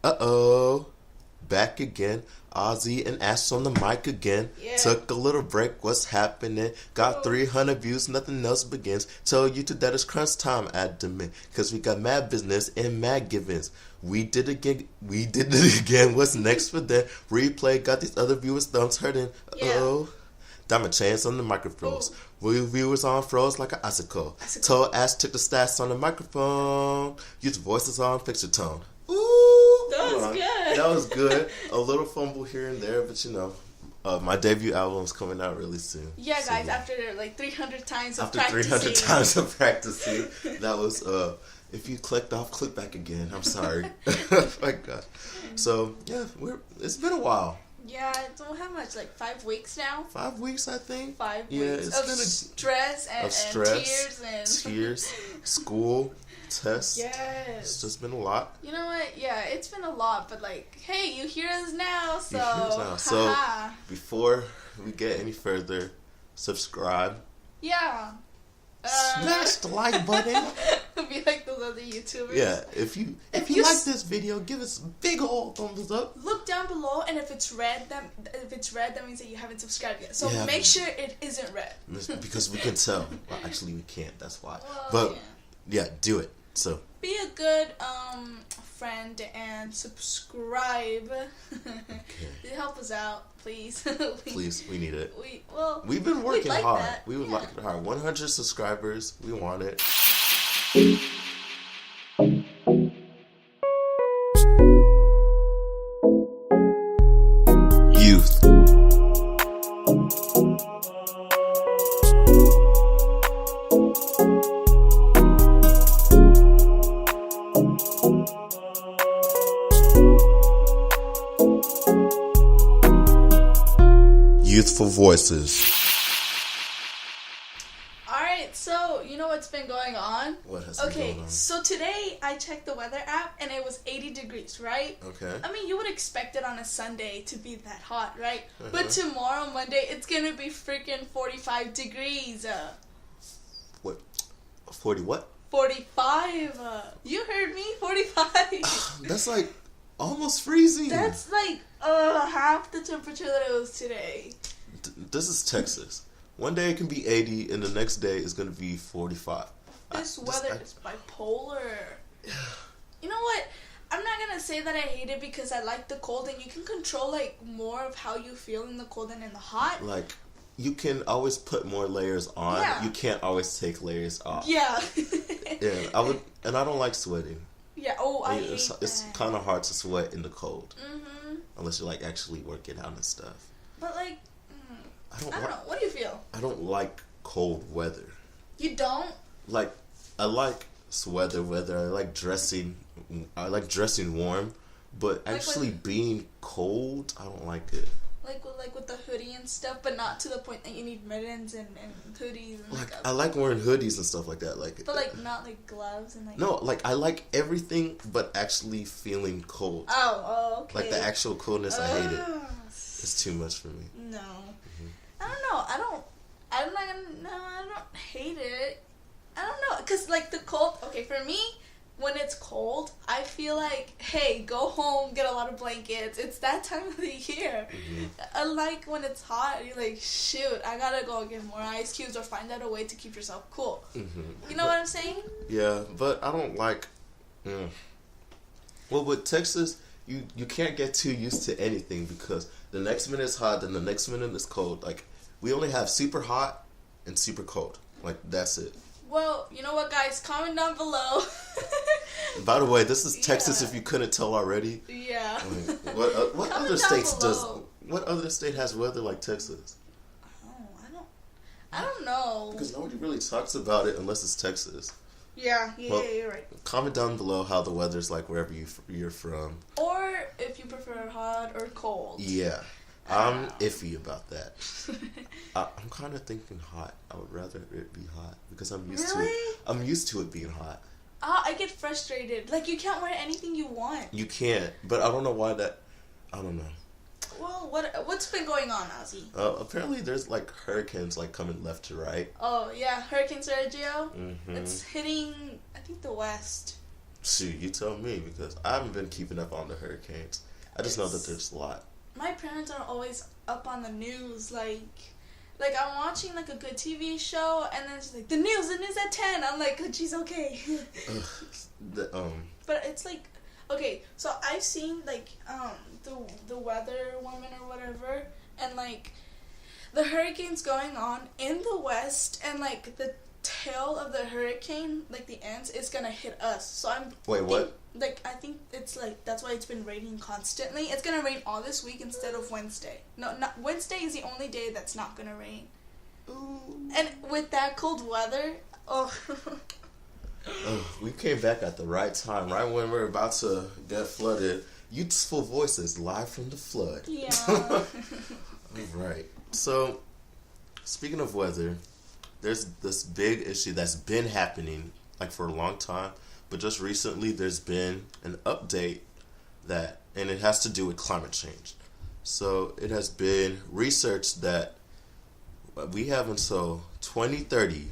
Uh-oh. Back again. Ozzy and Ash on the mic again. Yeah. Took a little break. What's happening? Got 300 views. Nothing else begins. Tell YouTube that it's crunch time, admin. Because we got mad business and mad givens. We did it again. What's next for them? Replay. Got these other viewers' thumbs hurting. Uh-oh. Diamond chains on the microphones. Viewers on froze like an icicle. Told Ash took the stats on the microphone. Use voices on picture tone. Ooh, that was good. That was good. A little fumble here and there, but you know, my debut album's coming out really soon. Yeah, guys, after like 300 times of practicing. 300 times of practicing, that was, if you clicked off, click back again. I'm sorry. My gosh. So, yeah, it's been a while. Yeah, don't have much, like 5 weeks now. 5 weeks, I think. 5 weeks. Yeah, it's of been stress and tears, school, tests. Yes. It's just been a lot. You know what? Yeah, it's been a lot, but like, hey, you hear us now, so. You hear us now. So, before we get any further, subscribe. Yeah. Smash the like button. Be like those other YouTubers. Yeah, if you like this video, give us a big old thumbs up. Look down below, and if it's red, that means that you haven't subscribed yet. So make sure it isn't red. Because we can tell. Well, actually, we can't. That's why. Well, but yeah, do it. So be a good friend and subscribe. Okay. Help us out, please. Please, we need it. We've been working hard. That. We would like it hard. 100 subscribers. We want it. Youth. Youthful voices. Alright, so you know what's been going on? What has been going on? Okay, so today I checked the weather app and it was 80 degrees, right? Okay. I mean, you would expect it on a Sunday to be that hot, right? But tomorrow, Monday, it's gonna be freaking 45 degrees. What? 40 what? 45. You heard me, 45. That's like almost freezing. That's like half the temperature that it was today. This is Texas. One day it can be 80 and the next day it's going to be 45. This weather is bipolar. You know what? I'm not going to say that I hate it because I like the cold, and you can control like more of how you feel in the cold than in the hot. Like, you can always put more layers on. Yeah. You can't always take layers off. Yeah. Yeah, and I don't like sweating. Yeah, I hate that. It's kind of hard to sweat in the cold. Unless you're like actually working out and stuff. But like, I don't know. What do you feel? I don't like cold weather. You don't? Like, I like sweater weather. I like dressing warm. But actually being cold, I don't like it. Like with the hoodie and stuff, but not to the point that you need mittens and hoodies and like I like wearing hoodies and stuff like that. But like not like gloves and like. No, like I like everything, but actually feeling cold. Oh, okay. Like the actual coldness, I hate it. It's too much for me. No, I don't know. I don't hate it. I don't know, cause like the cold. Okay, for me. When it's cold, I feel like, hey, go home, get a lot of blankets. It's that time of the year. Unlike when it's hot, you're like, shoot, I gotta go get more ice cubes or find out a way to keep yourself cool. You know what I'm saying? Yeah, but I don't like... Well, with Texas, you can't get too used to anything because the next minute is hot, then the next minute is cold. Like, we only have super hot and super cold. Like, that's it. Well, you know what, guys? Comment down below. By the way, this is Texas. If you couldn't tell already. Yeah. What other states What other state has weather like Texas? Oh, I don't know. Because nobody really talks about it unless it's Texas. Yeah, you're right. Comment down below how the weather's like wherever you're from. Or if you prefer hot or cold. Yeah. I'm iffy about that. I'm kind of thinking hot. I would rather it be hot because I'm used to it. I'm used to it being hot. I get frustrated. Like, you can't wear anything you want. You can't, but I don't know why that. I don't know. Well, what's been going on, Ozzy? Apparently, there's like hurricanes like coming left to right. Oh yeah, Hurricane Sergio. It's hitting, I think, the west. Shoot, you tell me, because I haven't been keeping up on the hurricanes. I just know that there's a lot. My parents are always up on the news, like I'm watching like a good TV show, and then she's like, the news at 10. I'm like, oh, geez, okay. But it's like, okay, so I've seen like the weather woman or whatever, and like the hurricane's going on in the west, and like the tail of the hurricane, like the ends, is gonna hit us. So what? Like, I think it's like, that's why it's been raining constantly. It's gonna rain all this week instead of Wednesday. No, not Wednesday is the only day that's not gonna rain. Ooh. And with that cold weather, we came back at the right time, right when we're about to get flooded. Youthful voices live from the flood. Yeah. All right. So, speaking of weather, there's this big issue that's been happening like for a long time, but just recently there's been an update and it has to do with climate change. So it has been researched that we have until 2030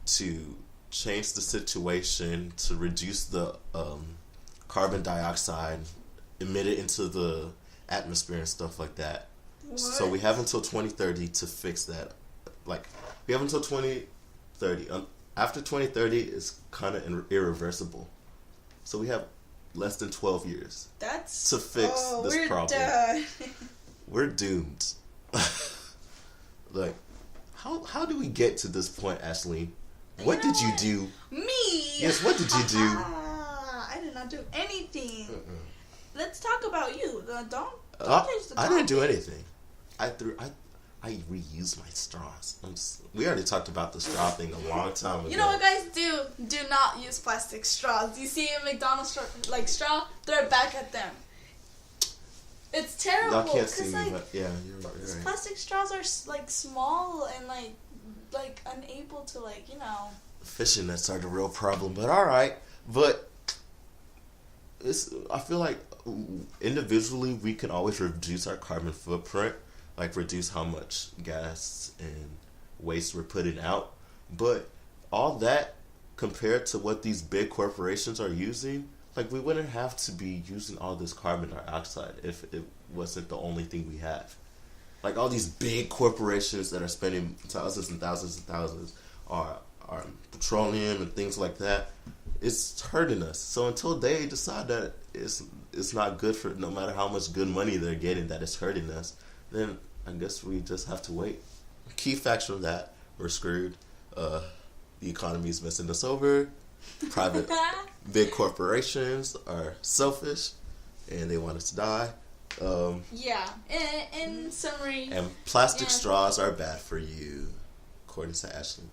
to change the situation to reduce the carbon dioxide emitted into the atmosphere and stuff like that. What? So we have until 2030 to fix that. Like, we have until 2030. After 2030, it's kind of irreversible. So we have less than 12 years to fix this problem. Done. We're doomed. Like, how do we get to this point, Ashley? What did you do? Me? Yes, what did you do? I did not do anything. Let's talk about you. Don't change the topic. I didn't do anything. I reused my straws. We already talked about the straw thing a long time ago. You know what guys do? Do not use plastic straws. You see a McDonald's straw, throw it back at them. It's terrible. Y'all can't see me, but yeah, you're right. Plastic straws are like small and like unable to Fishing nets are the real problem, but all right. But I feel like individually we can always reduce our carbon footprint, like reduce how much gas and waste we're putting out. But all that compared to what these big corporations are using, like we wouldn't have to be using all this carbon dioxide if it wasn't the only thing we have. Like all these big corporations that are spending thousands and thousands and thousands on petroleum and things like that, it's hurting us. So until they decide that it's not good for, no matter how much good money they're getting, that it's hurting us, then I guess we just have to wait. Key facts from that, we're screwed. The economy's messing us over. Private big corporations are selfish and they want us to die. Yeah, in summary. And plastic straws are bad for you, according to Ashley.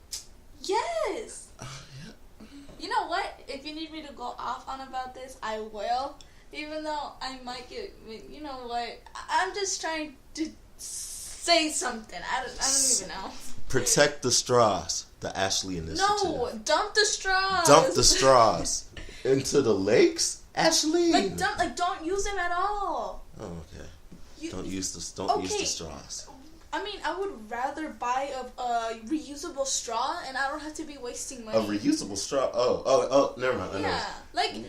Yes. Yeah. You know what? If you need me to go off on about this, I will. Even though I might get, you know what? I'm just trying to say something. I don't even know. Protect the straws. The Ashley initiative. No, dump the straws. Dump the straws into the lakes, Ashley. Don't use them at all. Oh, okay. Don't use the straws. I mean, I would rather buy a reusable straw, and I don't have to be wasting money. A reusable straw? Oh, never mind. Yeah,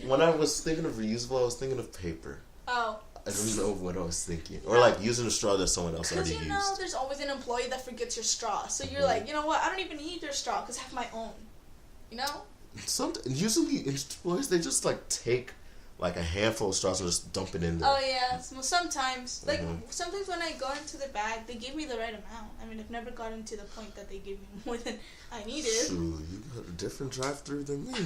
when I was thinking of reusable, I was thinking of paper. Oh. I don't know what I was thinking. Or like using a straw that someone else already used. Because you know, there's always an employee that forgets your straw. So you're like, you know what? I don't even need your straw because I have my own. You know? Usually employees, they just like take like a handful of straws and just dump it in there. Oh yeah, well, sometimes sometimes when I go into the bag, they give me the right amount. I mean, I've never gotten to the point that they give me more than I needed. Shoot, you got a different drive-through than me.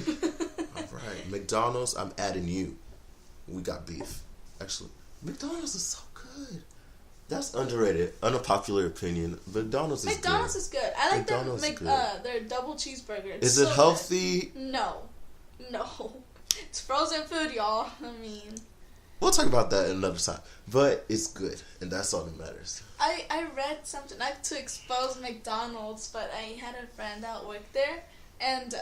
All right, McDonald's, I'm adding you. We got beef. Actually, McDonald's is so good. That's underrated. Unpopular opinion. McDonald's is good. I like their double cheeseburger. Is it healthy? Good. No. It's frozen food, y'all. I mean, we'll talk about that another time. But it's good, and that's all that matters. I read something, not to expose McDonald's, but I had a friend that worked there, and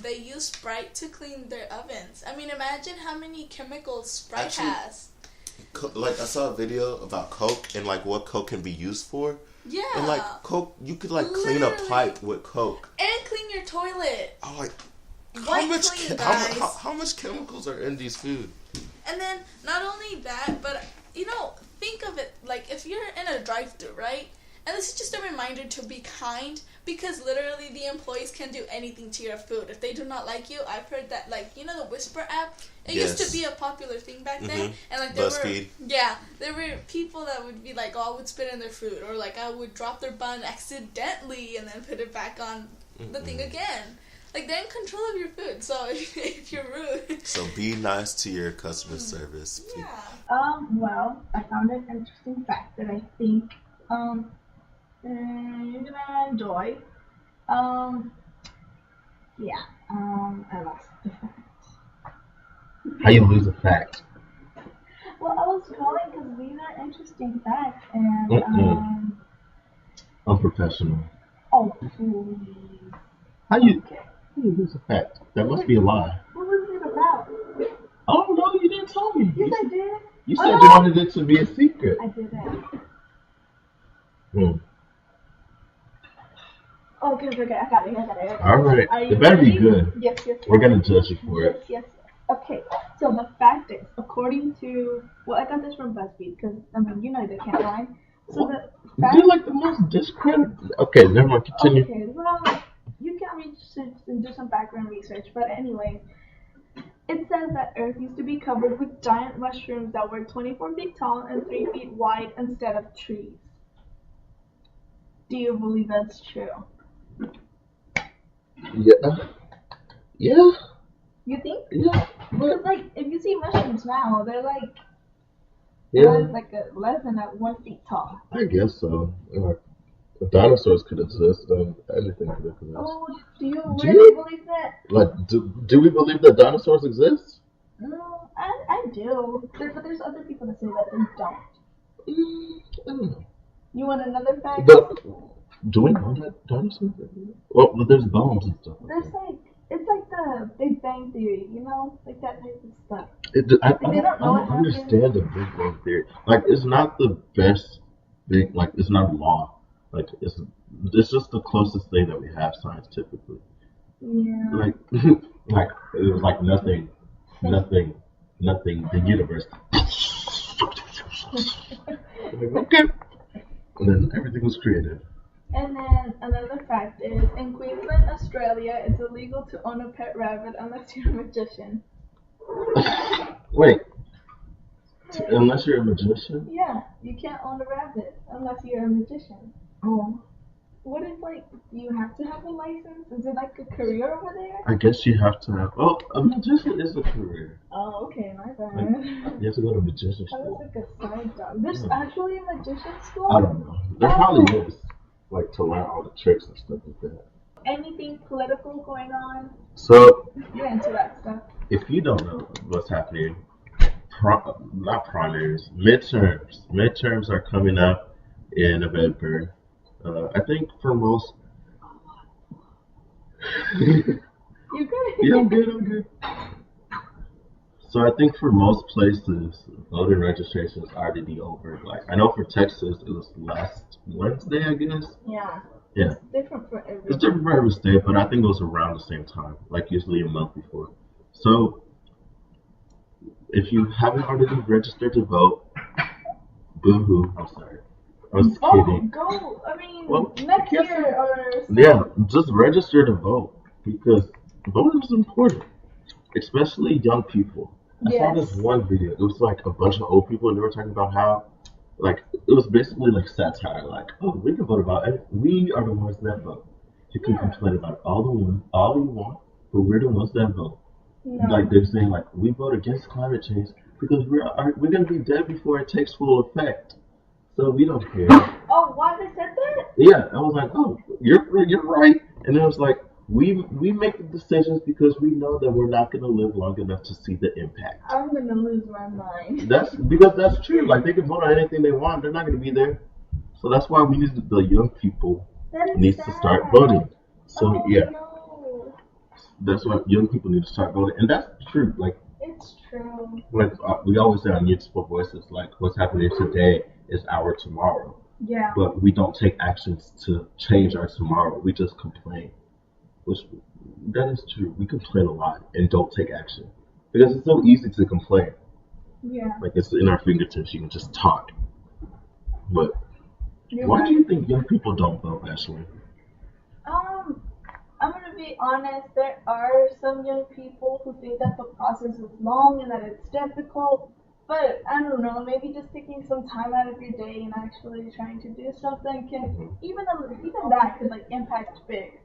they use Sprite to clean their ovens. I mean, imagine how many chemicals Sprite has. Like, I saw a video about Coke and like what Coke can be used for. Yeah. And like Coke, you could like clean a pipe with Coke and clean your toilet. Oh, clean, guys. How much chemicals are in these food? And then not only that, but think of it like if you're in a drive-thru, right? And this is just a reminder to be kind, because literally the employees can do anything to your food. If they do not like you, I've heard that, like, the Whisper app, it used to be a popular thing back then. And like there were people that would be like, oh, I would spit in their food, or like I would drop their bun accidentally and then put it back on the thing again. Like, they're in control of your food, so if you're rude. So be nice to your customer service. Yeah. Well, I found an interesting fact that I think you're gonna enjoy. I lost the fact. How you lose a fact? Well, I was calling because these are interesting facts, and Unprofessional. Oh, please. How you lose a fact? That must be a lie. What was it about? Oh no, you didn't tell me. Yes, I did. You said you wanted it to be a secret. I didn't. Okay, I got it. All right. It better be good. Yes. We're going to judge you for it. Yes. Okay, so the fact is, according to, I got this from BuzzFeed, because, they can't lie. So the fact... You're like the most discredited. Okay, never mind. Continue. Okay, well, you can research and do some background research, but anyway, it says that Earth used to be covered with giant mushrooms that were 24 feet tall and 3 feet wide instead of trees. Do you believe that's true? Yeah. You think? Yeah. Because, if you see mushrooms now, they're less than 1 feet tall. I guess so. If dinosaurs could exist, then anything could exist. Oh, do you really believe that? Do we believe that dinosaurs exist? No, I do. But there's other people that say that they don't. I don't know. You want another fact? But do we know that dinosaurs exist? Well, there's bones and stuff. It's like the Big Bang Theory, like that type of stuff. I don't understand the Big Bang Theory. It's not the best thing. It's not a law. It's just the closest thing that we have scientifically. Yeah. It was nothing. The universe. Okay. And then everything was created. And then another fact is, in Queensland, Australia, it's illegal to own a pet rabbit unless you're a magician. Wait. Unless you're a magician? Yeah, you can't own a rabbit unless you're a magician. Oh. What is, do you have to have a license? Is it a career over there? I guess you have to have, a magician is a career. Oh, okay, my bad. You have to go to magician school. That was a side job. There's actually a magician school? I don't know. There probably is. To learn all the tricks and stuff like that. Anything political going on? So, you're into that stuff. If you don't know what's happening, not primaries, midterms. Midterms are coming up in November. I think for most... You good? Yeah, I'm good. So I think for most places, voter registration is already over. I know for Texas, it was last Wednesday, I guess. Yeah. Yeah. It's different for every. It's different for every state, but I think it was around the same time, usually a month before. So if you haven't already registered to vote, boo-hoo. I'm sorry. I was kidding. Go. Next year or. Yeah, just register to vote, because voting is important, especially young people. I saw this one video. It was a bunch of old people, and they were talking about how, it was basically satire. We can vote about it. We are the ones that vote. You can complain about all you want, but we're the ones that vote. No. They're saying, we vote against climate change because we're going to be dead before it takes full effect. So we don't care. Oh, why they said that? Yeah, I was you're right. And then it was we make the decisions because we know that we're not going to live long enough to see the impact. I'm going to lose my mind. That's because that's true. They can vote on anything they want. They're not going to be there. So that's why the young people needs to start voting. So No. That's why young people need to start voting, and that's true. It's true. We always say on Youthful Voices, what's happening today is our tomorrow. Yeah. But we don't take actions to change our tomorrow. We just complain, which That is true. We complain a lot and don't take action because it's so easy to complain. Yeah. Like it's in our fingertips. You can just talk. But You're why right. do you think young people don't vote, Ashley? Um, I'm gonna be honest. There are some young people who think that the process is long and that it's difficult. But I don't know. Maybe just taking some time out of your day and actually trying to do something can Hmm. even that could like impact big.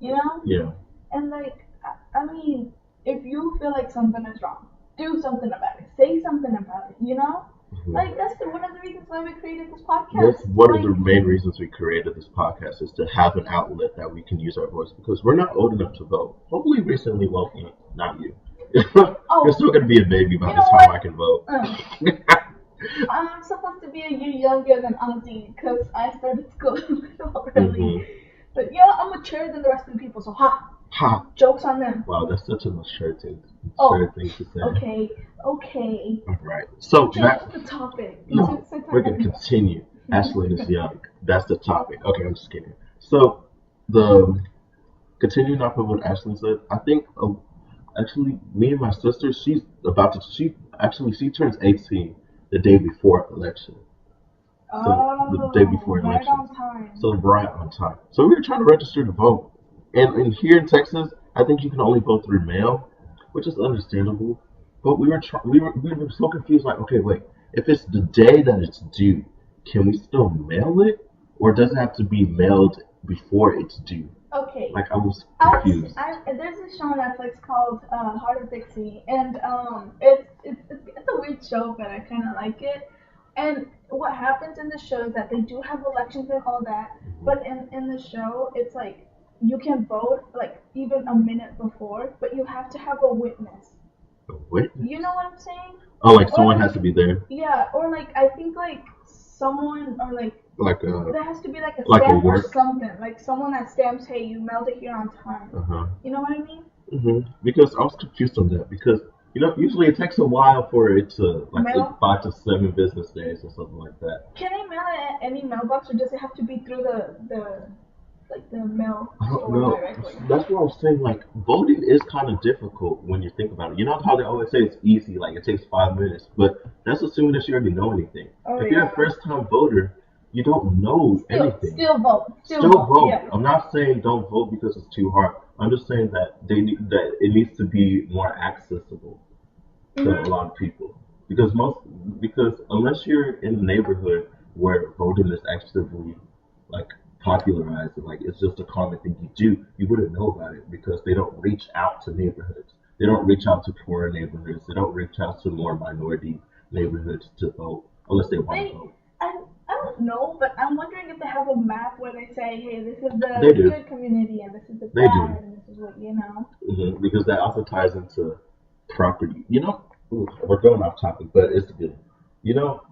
You know? Yeah. And like, I mean, if you feel like something is wrong, do something about it. Say something about it. You know? Mhm. Like that's one of the reasons why we created this That's podcast. one of the Like, main reasons we created this podcast is to have an outlet that we can use our voice because we're not old enough to vote. Hopefully, recently, well, not you. You're oh, still gonna be a baby by you the know time what? I can vote. I'm supposed to be a year younger than Auntie because I started school a little early. Hmm. But you know, I'm maturer than the rest of the people, so Ha! jokes on them. Wow, that's such a mature thing Oh, to say. okay, okay. All right. So, Change Matt, the topic. no, we're gonna continue. Ashley is young. That's the topic. Okay, I'm just kidding. So, the continuing off of what Ashley said, I think actually me and my sister, she turns 18 the day before election. So the day before Right elections. on time. So right on time. So we were trying to register to vote. And here in Texas, I think you can only vote through mail, which is understandable. But we were so confused. Like, okay, wait. If it's the day that it's due, can we still mail it, or does it have to be mailed before it's due? Okay. Like, I was confused. There's a show on Netflix called Heart of Dixie, and it's a weird show, but I kind of like it. And what happens in the show is that they do have elections and all that, but in the show, it's like you can vote like even a minute before, but you have to have a witness. Wait. You know what I'm saying? Oh, like Or someone like, has to be there, yeah, or like I think like someone or like like there has to be like a like a stamp or work. something, like someone that stamps, hey, you mailed it here on time. Uh-huh. You know what I mean? Because I was confused on that because usually it takes a while for it to like Mail? 5 to 7 business days or something like that. Can I mail it at any mailbox, or does it have to be through the mail I don't store know. directly? That's what I was saying. Like voting is kind of difficult when you think about it. You know how they always say it's easy, like it takes 5 minutes, but that's assuming that you already know anything. Oh If you're yeah. a first-time voter, you don't know anything. Still vote. Still vote. Yeah. I'm not saying don't vote because it's too hard. I'm just saying that that it needs to be more accessible to a lot of people because unless you're in a neighborhood where voting is actively like popularized and like it's just a common thing you do, you wouldn't know about it because they don't reach out to neighborhoods. They don't reach out to poorer neighborhoods. They don't reach out to more minority neighborhoods to vote unless they want to vote. I don't know, but I'm wondering if they have a map where they say, hey, this is the They do. good community and this is the They bad do. and this is what you know. Because that also ties into property. We're going off topic, but it's good. You know,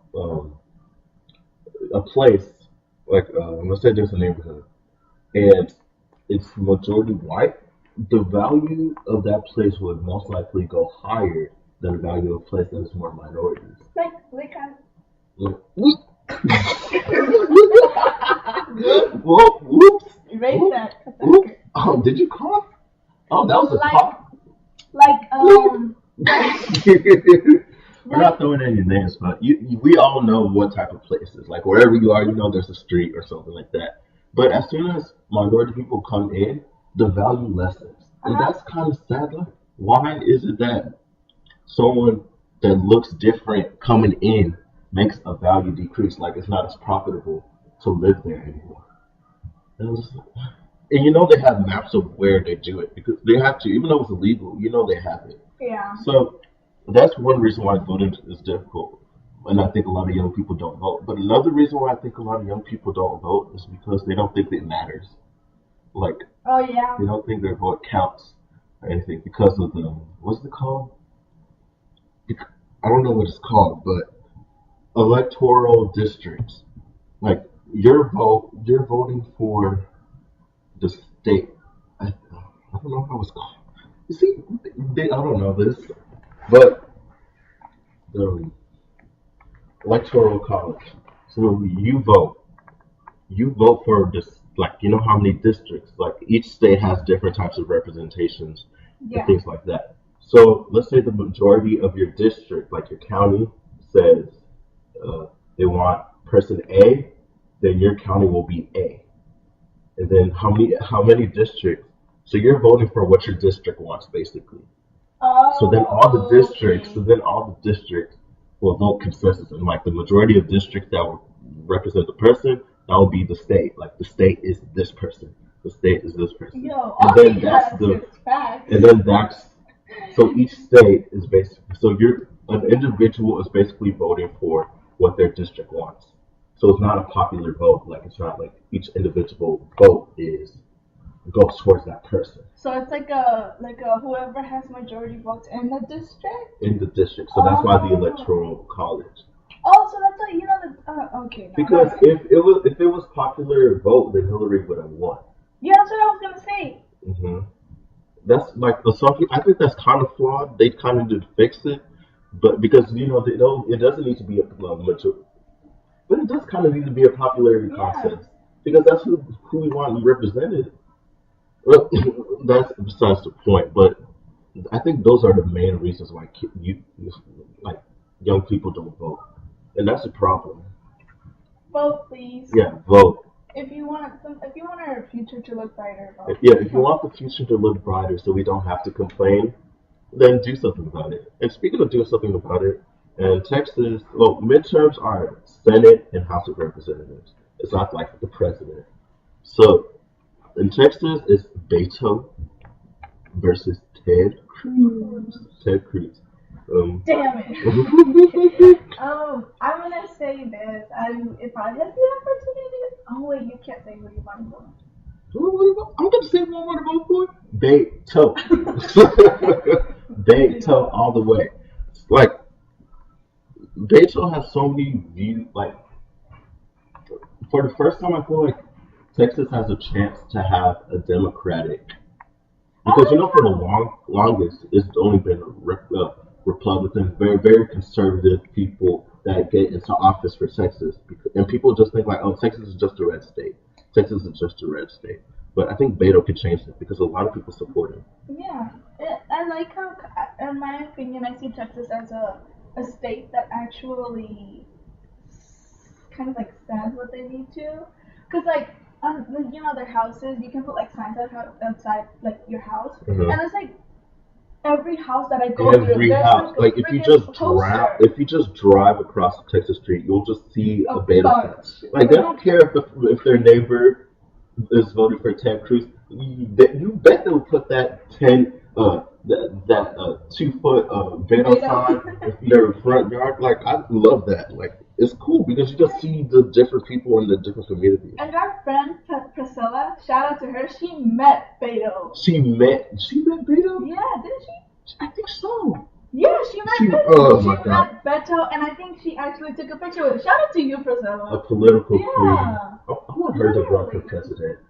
a place like let's say there's a neighborhood and it's majority white, the value of that place would most likely go higher than the value of a place that is more minorities. Like kind Whoop. Whoa, whoops. erase Whoop. that. Whoop. Oh, did you cough? Oh, that was a cough. We're not throwing any names, but we all know what type of places. Like wherever you are, there's a street or something like that. But as soon as minority people come in, the value lessens, and that's kind of sad. Like, why is it that someone that looks different coming in makes a value decrease? Like it's not as profitable to live there anymore. And, they have maps of where they do it because they have to, even though it's illegal. They have it. Yeah. So that's one reason why voting is difficult. And I think a lot of young people don't vote. But another reason why I think a lot of young people don't vote is because they don't think it matters. Like, oh yeah. they don't think their vote counts or anything because of the, what's it called? I don't know what it's called, but electoral districts. Like, you're voting for the state. I don't know how it's called. You see, I don't know this, but the electoral college. So you vote for this like you know how many districts, like each state has different types of representations and things like that. So let's say the majority of your district, like your county, says they want person A, then your county will be A. And then how many districts? So you're voting for what your district wants, basically. So then all the districts will vote consensus, and like the majority of districts that will represent the person, that will be the state. Like the state is this person, the state is this person, Yo, and then that's so each state is basically so you're an individual is basically voting for what their district wants. So it's not a popular vote. Like it's not like each individual vote goes towards that person. So it's like a whoever has majority votes in the district. In the district, so that's why the electoral college. Oh, so that's like okay. No, Because if it was popular vote, then Hillary would have won. Yeah, that's what I was gonna say. Hmm. That's like the something. I think that's kind of flawed. They kind of did fix it, but because they don't, it doesn't need to be a majority, but it does kind of need to be a popularity contest because that's who we want represented. Well, that's besides the point, but I think those are the main reasons why like young people don't vote, and that's a problem. Vote, please. Yeah, vote. If you want our future to look brighter, vote. If you want the future to look brighter, so we don't have to complain, then do something about it. And speaking of doing something about it, in Texas, well, midterms are Senate and House of Representatives. It's not like the president. So in Texas, it's Beto versus Ted Cruz. Ted Cruz. Damn it. I'm gonna say this. If I had the opportunity. Oh wait, you can't say who you want to vote. I'm gonna say who I want to vote for. Beto. Beto all the way. Like Beto has so many views. Like for the first time, I feel like Texas has a chance to have a Democratic, because for the longest it's only been Republicans, very very conservative people that get into office for Texas, and people just think like, oh, Texas is just a red state. Texas is just a red state. But I think Beto could change it because a lot of people support him. Yeah, I like how, in my opinion, I see Texas as a state that actually kind of like says what they need to, because like their houses, you can put like signs outside like your house, and it's like every house that I go every through, house, like if you just drive across the Texas street, you'll just see a Beto sign. Like they don't care if their neighbor is voting for Ted Cruz. You bet they'll put that 2-foot Beto sign in their front yard. Like I love that. Like it's cool because you just see the different people in the different communities. And our friend Priscilla, shout out to her, she met Beto. She met Beto? Yeah, didn't she? I think so. Yeah, she met Beto. Oh my God. Met Beto, and I think she actually took a picture with him. Shout out to you, Priscilla. A political queen. I want her to run for president.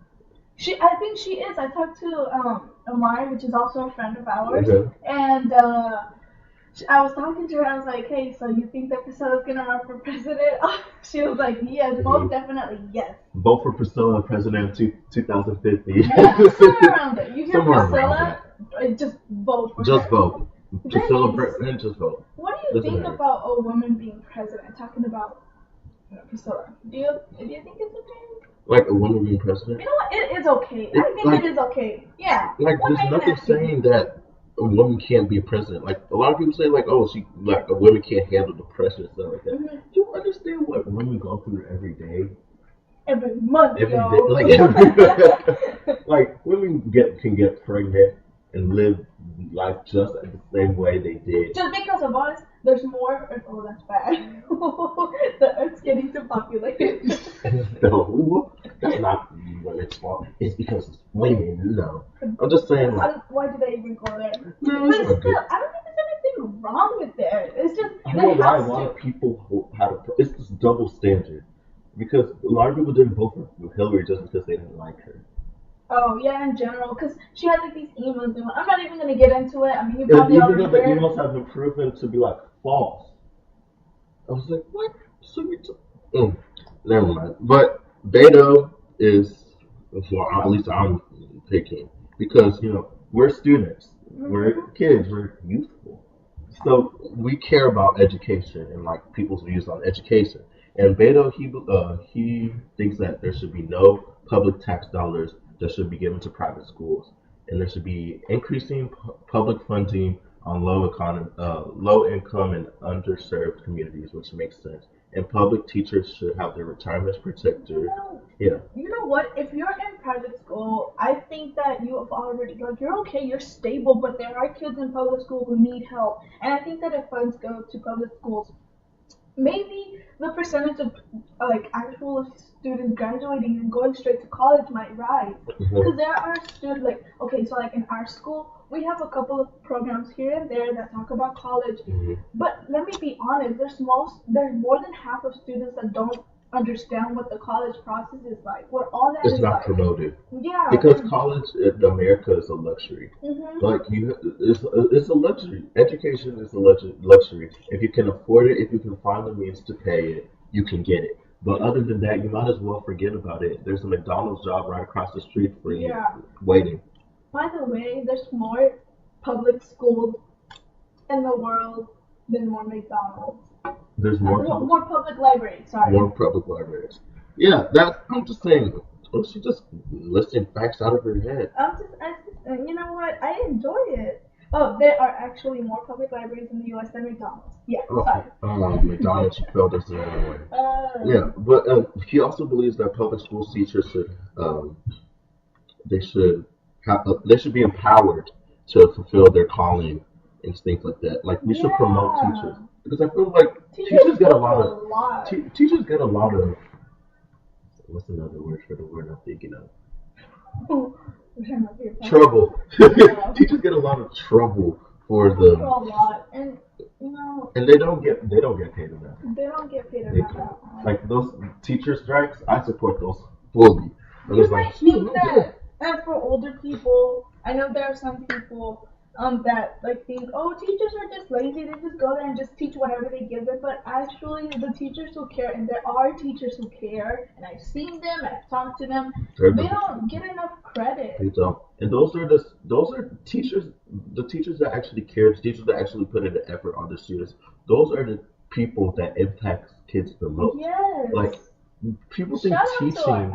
I think she is. I talked to Omari, which is also a friend of ours, and I was talking to her. I was like, "Hey, so you think that Priscilla's gonna run for president?" She was like, "Yes, most definitely, yes." Vote for Priscilla, president 2050. Yeah, somewhere around there. You hear Priscilla? Just vote for her. Just vote. Priscilla, president, just vote. What do you think about a woman being president? Talking about Priscilla, do you think it's okay? Like a woman being president? You know what? It is okay. I think it is okay. Yeah. Like there's nothing saying that a woman can't be a president. Like a lot of people say, like, oh, a woman can't handle the pressure and stuff like that. Mm-hmm. Do you understand what women go through every day? Every month, every day, like women can get pregnant and live life just the same way they did. Just because of us, there's more. Oh, that's bad. The Earth's getting too populated. No, that's not women's fault. It's because it's women. No, I'm just saying. Like, why did I even go there? No, but still, I don't think there's anything wrong with that. It's just I don't know why a lot of people it's this double standard. Because a lot of people didn't vote for Hillary just because they didn't like her. Oh, yeah, in general. Because she had like these emails. I'm not even going to get into it. I mean, you probably already heard. The emails have been proven to be like false. I was like, what? So never mind. But Beto is Well, at least I'm picking because we're students, we're kids, we're youthful, so we care about education and like people's views on education. And Beto, he thinks that there should be no public tax dollars that should be given to private schools, and there should be increasing public funding on low income and underserved communities, which makes sense. And public teachers should have their retirements protected. Yeah. You know what? If you're in private school, I think that you have already, like, you're okay, you're stable, but there are kids in public school who need help. And I think that if funds go to public schools, maybe the percentage of like actual students graduating and going straight to college might rise. Because there are students like, okay, so like in our school we have a couple of programs here and there that talk about college, but let me be honest, there's more than half of students that don't understand what the college process is like, what all that It's is not like. promoted. Yeah. Because college in America is a luxury. Like it's a luxury. Education is a luxury. If you can afford it, if you can find the means to pay it, you can get it. But other than that, you might as well forget about it. There's a McDonald's job right across the street for you, waiting. By the way, there's more public schools in the world than more McDonald's. There's more public libraries. Sorry. More public libraries. Yeah, I'm just saying. Oh, she just listing facts out of her head. You know what? I enjoy it. Oh, there are actually more public libraries in the U.S. than McDonald's. Yeah, sorry. McDonald's failed us the other way. Yeah, but he also believes that public school teachers they should be empowered to fulfill their calling and things like that. Like we should promote teachers because I feel like teachers get a lot of teachers get a lot of what's another word for the word I'm thinking of? Trouble. Teachers get a lot of trouble for the a lot, and and they don't get paid enough. They don't get paid enough. Like those teacher strikes, I support those fully. You might think that, and for older people, I know there are some people that like think, oh, teachers are just lazy, they just go there and just teach whatever they give them. But actually, the teachers who care, and there are teachers who care, and I've seen them, I've talked to them, they don't get enough credit. They don't. And those are teachers, the teachers that actually care, the teachers that actually put in the effort on the students. Those are the people that impact kids the most. Yes. Like people think teaching.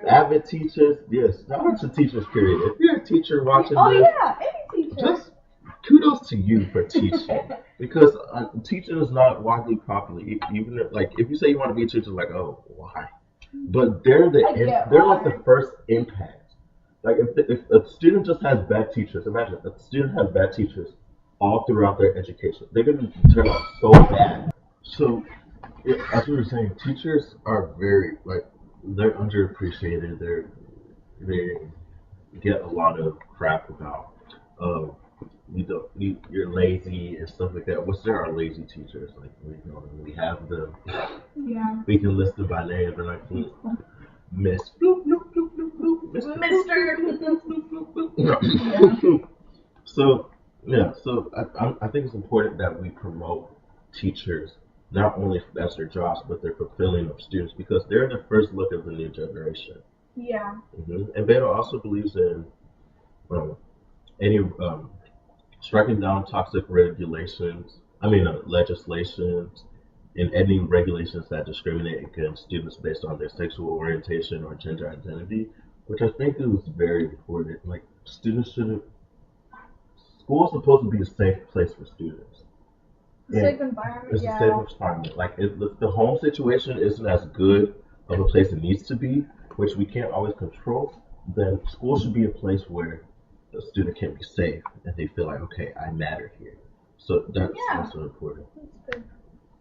Avid teachers, yes. Shout out to teachers, period. If you're a teacher watching this, any teacher. Just kudos to you for teaching. Because teaching is not widely popular. Even if you say you want to be a teacher, like, oh, why? But they're like the first impact. Like if a student just has bad teachers, imagine if a student has bad teachers all throughout their education, they're going to turn out so bad. So, as we were saying, teachers are they're underappreciated. They get a lot of crap about you're lazy and stuff like that. Which there are lazy teachers. Like we have them. Yeah. We can list them by name. They're like Miss Bloop Bloop Bloop Bloop Bloop, Mr. So I think it's important that we promote teachers not only as their jobs but their fulfilling of students because they're the first look of the new generation. Yeah. And Beto also believes in striking down toxic legislations and any regulations that discriminate against students based on their sexual orientation or gender identity, which I think is very important. Like school is supposed to be a safe place for students. Safe environment. It's a safe environment. Like the home situation isn't as good of a place it needs to be, which we can't always control. Then school should be a place where the student can be safe and they feel like, okay, I matter here. So that's also important. That's good.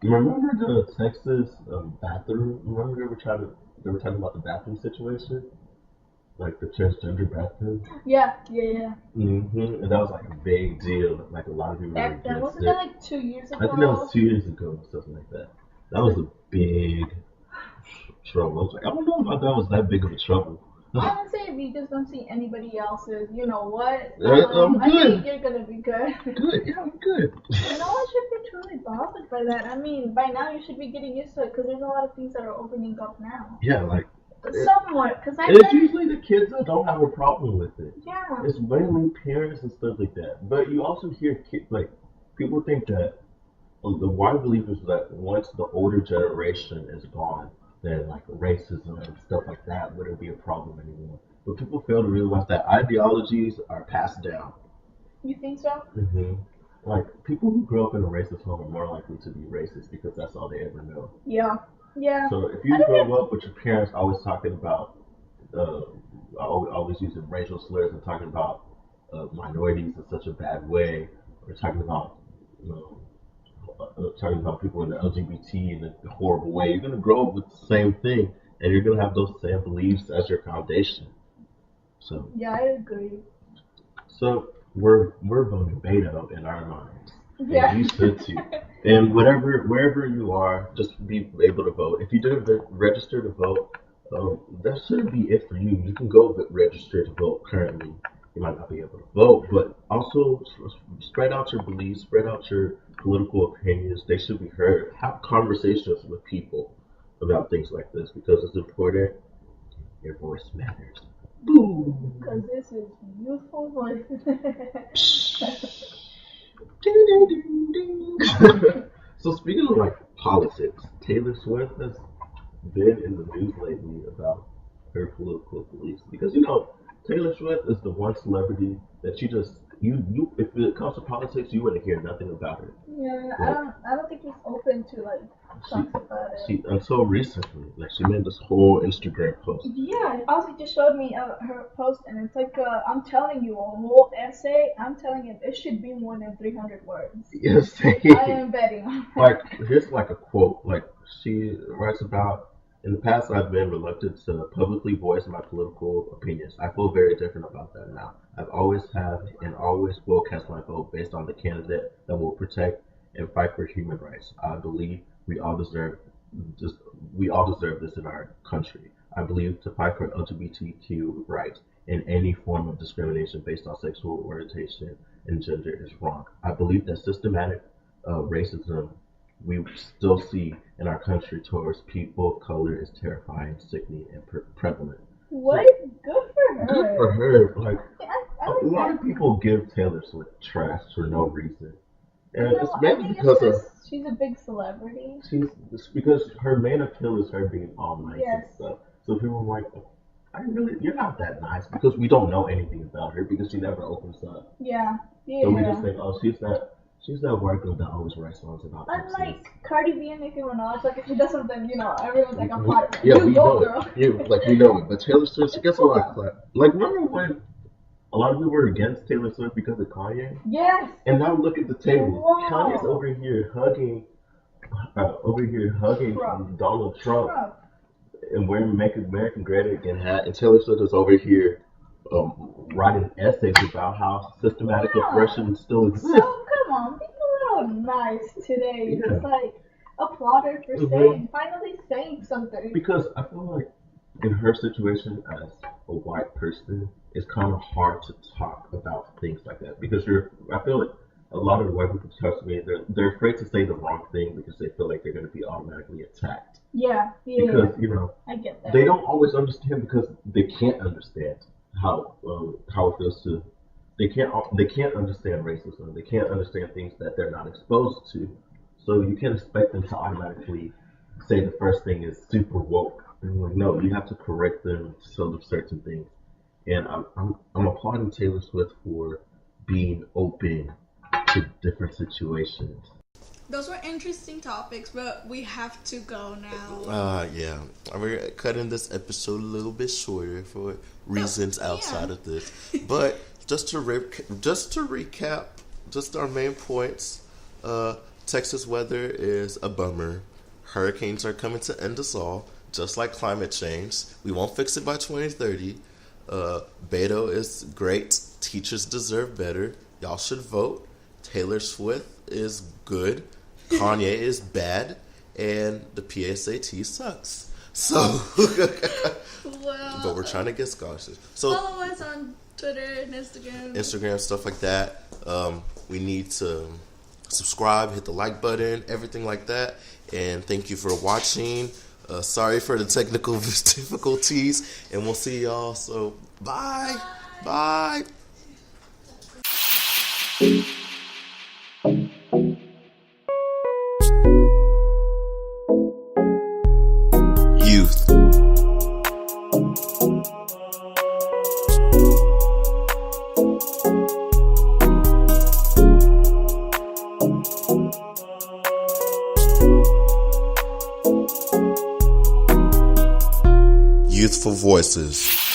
Remember the Texas bathroom? Remember they were talking about the bathroom situation, like the transgender bathroom. Yeah. And that was like a big deal. Like a lot of people. Back then, wasn't that like 2 years ago? I think that was 2 years ago, or something like that. That was a big trouble. I was like, I don't know if that was that big of a trouble. Honestly, if you just don't see anybody else's, you know what? I'm good. I think you're gonna be good. Good, yeah, I'm good. No one should be truly bothered by that. I mean, by now you should be getting used to it because there's a lot of things that are opening up now. Yeah, like Somewhat, because and it's usually the kids that don't have a problem with it. Yeah. It's mainly parents and stuff like that. But you also hear kids, like, people think that the wide belief is that once the older generation is gone, then like racism and stuff like that wouldn't be a problem anymore. But people fail to realize that ideologies are passed down. You think so? hmm Like, people who grow up in a racist home are more likely to be racist because that's all they ever know. Yeah. Yeah. So if you grow up with your parents always talking about, always using racial slurs and talking about minorities in such a bad way, or talking about, you know, talking about people in the LGBT in a horrible way, you're gonna grow up with the same thing, and you're gonna have those same beliefs as your foundation. So yeah, I agree. So we're voting Beto in our minds. Yeah. And you should too. And wherever you are, just be able to vote. If you didn't register to vote, that shouldn't be it for you. You can go register to vote currently. You might not be able to vote, but also spread out your beliefs, spread out your political opinions. They should be heard. Have conversations with people about things like this because it's important. Your voice matters. Boom. Because this is youthful voice. So speaking of like politics, Taylor Swift has been in the news lately about her political beliefs because Taylor Swift is the one celebrity that you if it comes to politics you wouldn't hear nothing about her. Yeah, Like, I don't think she's open to like talk about it. she until recently, like she made this whole Instagram post. Yeah, Ozzy just showed me her post, and it's like I'm telling you, a whole essay. I'm telling you, it should be more than 300 words. Yes, I am betting on that. like here's like a quote. Like she writes about. In the past, I've been reluctant to publicly voice my political opinions. I feel very different about that now. I've always have and always will cast my vote based on the candidate that will protect and fight for human rights. I believe we all deserve this in our country. I believe to fight for LGBTQ rights and any form of discrimination based on sexual orientation and gender is wrong. I believe that systematic racism we still see in our country towards people of color is terrifying, sickening, and prevalent. What? Good for her. Good for her. Like, I a lot of people give Taylor Swift trash for no reason. And it's I mainly think because it's she's a big celebrity. it's because her main appeal is her being all nice and Yes. stuff. So people are like, you're not that nice because we don't know anything about her because she never opens up. Yeah. So we just think, oh, she's that white girl that always writes songs about things. Unlike Cardi B and Nicki Minaj, like if she does something, everyone's like, I'm proud of her. Yeah, You we go, know girl. it. Yeah, like we know it. But Taylor Swift, she gets a lot of crap. Like, remember when a lot of people were against Taylor Swift because of Kanye? Yes. And now look at the tables. Wow. Kanye's over here hugging Donald Trump and wearing "Make America Great Again" hat, and Taylor Swift is over here writing essays about how systematic oppression still exists. So come on, be a little nice today. Yeah. Just like applaud her for finally saying something. Because I feel like in her situation as a white person, it's kind of hard to talk about things like that because I feel like a lot of the white people talk to me, they're afraid to say the wrong thing because they feel like they're going to be automatically attacked. Yeah. Because I get that. they don't always understand because they can't understand how it feels to. They can't understand racism. They can't understand things that they're not exposed to. So you can't expect them to automatically say the first thing is super woke. And like, no, you have to correct them to tell them certain things. And I'm applauding Taylor Swift for being open to different situations. Those were interesting topics, but we have to go now. Yeah. We're cutting this episode a little bit shorter for reasons outside of this. But just to recap, just our main points. Texas weather is a bummer. Hurricanes are coming to end us all, just like climate change. We won't fix it by 2030. Beto is great. Teachers deserve better. Y'all should vote. Taylor Swift is good. Kanye is bad. And the PSAT sucks. So, Well, but we're trying to get scholarships. So follow us on Twitter and Instagram, stuff like that. We need to subscribe, hit the like button, everything like that. And thank you for watching. Sorry for the technical difficulties, and we'll see y'all. So, bye. Bye. Youth. Youthful voices.